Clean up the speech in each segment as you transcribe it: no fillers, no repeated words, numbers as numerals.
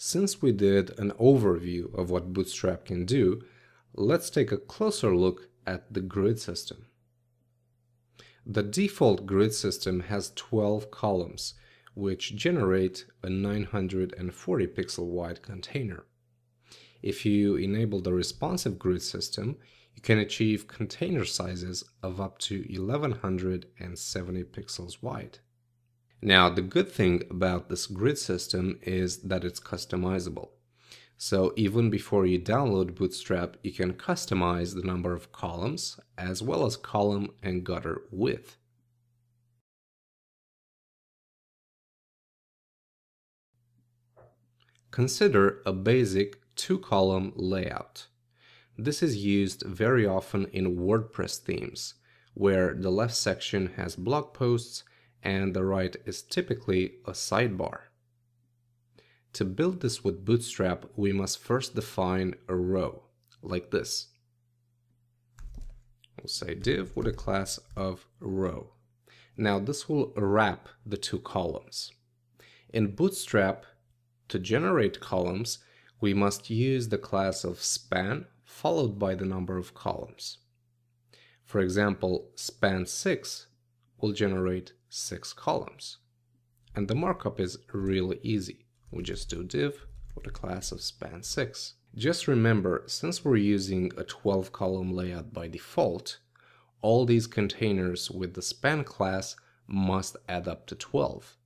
Since we did an overview of what Bootstrap can do, let's take a closer look at the grid system. The default grid system has 12 columns, which generate a 940 pixel wide container. If you enable the responsive grid system, you can achieve container sizes of up to 1170 pixels wide. Now, the good thing about this grid system is that it's customizable. So even before you download Bootstrap, you can customize the number of columns as well as column and gutter width. Consider a basic two-column layout. This is used very often in WordPress themes, where the left section has blog posts and the right is typically a sidebar. To build this with Bootstrap, we must first define a row, like this. We'll say div with a class of row. Now this will wrap the two columns. In Bootstrap, to generate columns, we must use the class of span followed by the number of columns. For example, span6 will generate 6 columns. And the markup is really easy. We just do div with a class of span6. Just remember, since we're using a 12-column layout by default, all these containers with the span class must add up to 12.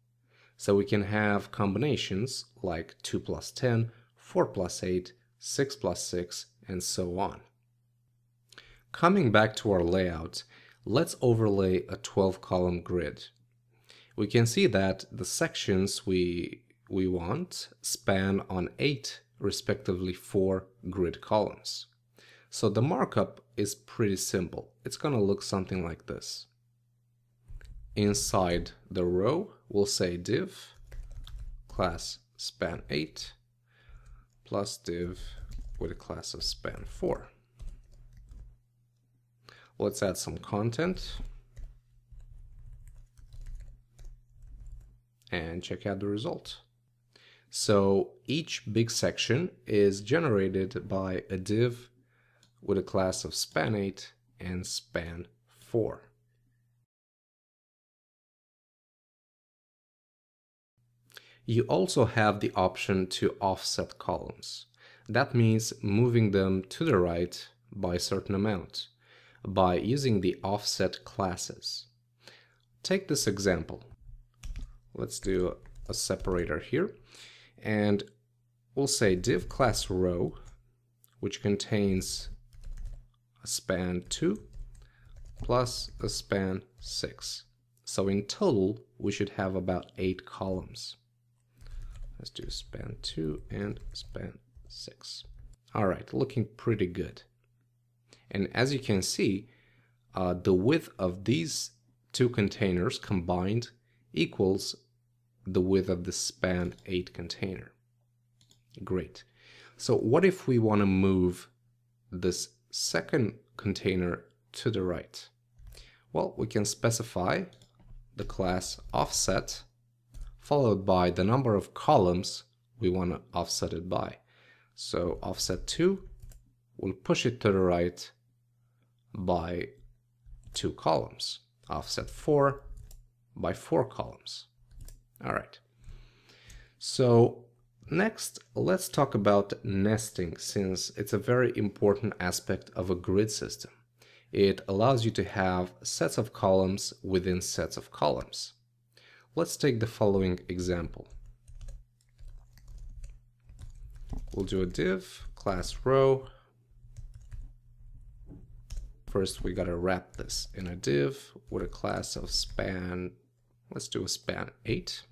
So we can have combinations like 2 plus 10, 4 plus 8, 6 plus 6, and so on. Coming back to our layout, let's overlay a 12-column grid. We can see that the sections we want span on 8, respectively 4 grid columns. So the markup is pretty simple. It's going to look something like this. Inside the row, we'll say div class span8 plus div with a class of span4. Let's add some content and check out the result. So each big section is generated by a div with a class of span8 and span4. You also have the option to offset columns. That means moving them to the right by a certain amount by using the offset classes. Take this example. Let's do a separator here, and we'll say div class row, which contains a span 2 plus a span 6. So in total, we should have about 8 columns. Let's do span 2 and span 6. All right, looking pretty good. And as you can see, the width of these two containers combined equals the width of the span 8 container. Great. So what if we want to move this second container to the right? Well, we can specify the class offset followed by the number of columns we want to offset it by. So offset 2 will push it to the right by 2 columns. Offset 4 by 4 columns. All right. So next, let's talk about nesting, since it's a very important aspect of a grid system. It allows you to have sets of columns within sets of columns. Let's take the following example. We'll do a div class row. First, we gotta wrap this in a div with a class of span. Let's do a span 8.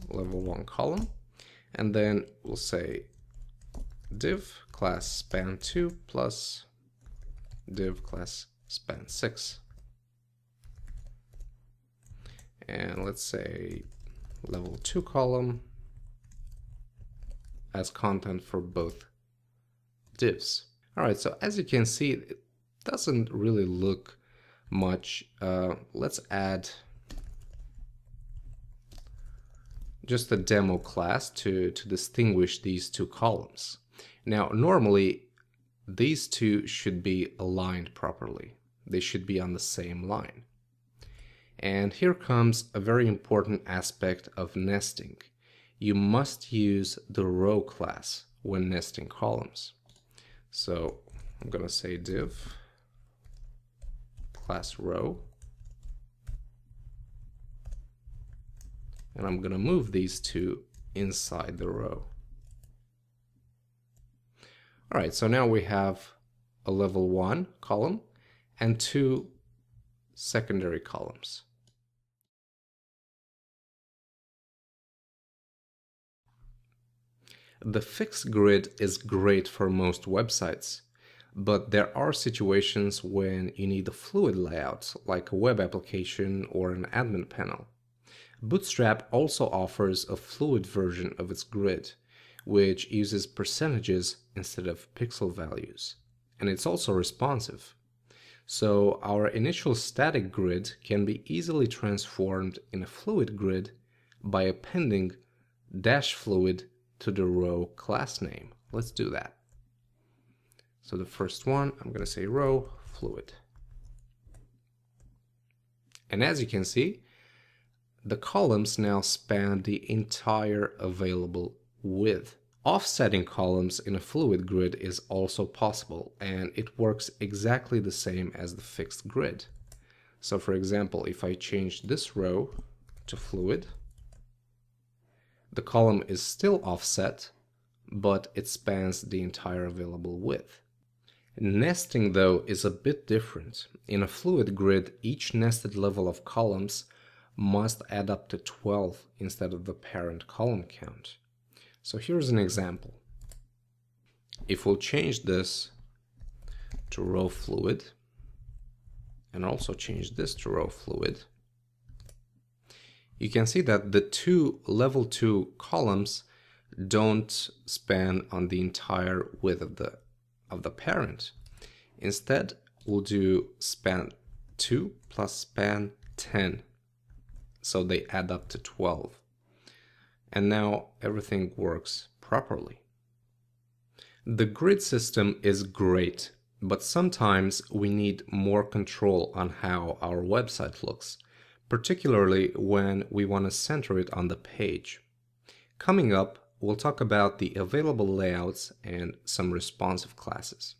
Level 1 column. And then we'll say div class span 2 plus div class span 6. And let's say level 2 column as content for both divs. All right, so as you can see, it doesn't really look much, let's add just a demo class to distinguish these two columns. Now, normally, these two should be aligned properly. They should be on the same line. And here comes a very important aspect of nesting. You must use the row class when nesting columns. So I'm going to say div class row. And I'm going to move these two inside the row. All right, so now we have a level 1 column and 2 secondary columns. The fixed grid is great for most websites, but there are situations when you need a fluid layout, like a web application or an admin panel. Bootstrap also offers a fluid version of its grid, which uses percentages instead of pixel values. And it's also responsive. So our initial static grid can be easily transformed in a fluid grid by appending -fluid to the row class name. Let's do that. So the first one, I'm going to say row fluid. And as you can see, the columns now span the entire available width. Offsetting columns in a fluid grid is also possible, and it works exactly the same as the fixed grid. So for example, if I change this row to fluid, the column is still offset, but it spans the entire available width. Nesting, though, is a bit different. In a fluid grid, each nested level of columns must add up to 12 instead of the parent column count. So here's an example. If we'll change this to row fluid and also change this to row fluid, you can see that the two level 2 columns don't span on the entire width of the parent. Instead, we'll do span 2 plus span 10. So they add up to 12. And now everything works properly. The grid system is great, but sometimes we need more control on how our website looks, particularly when we want to center it on the page. Coming up, we'll talk about the available layouts and some responsive classes.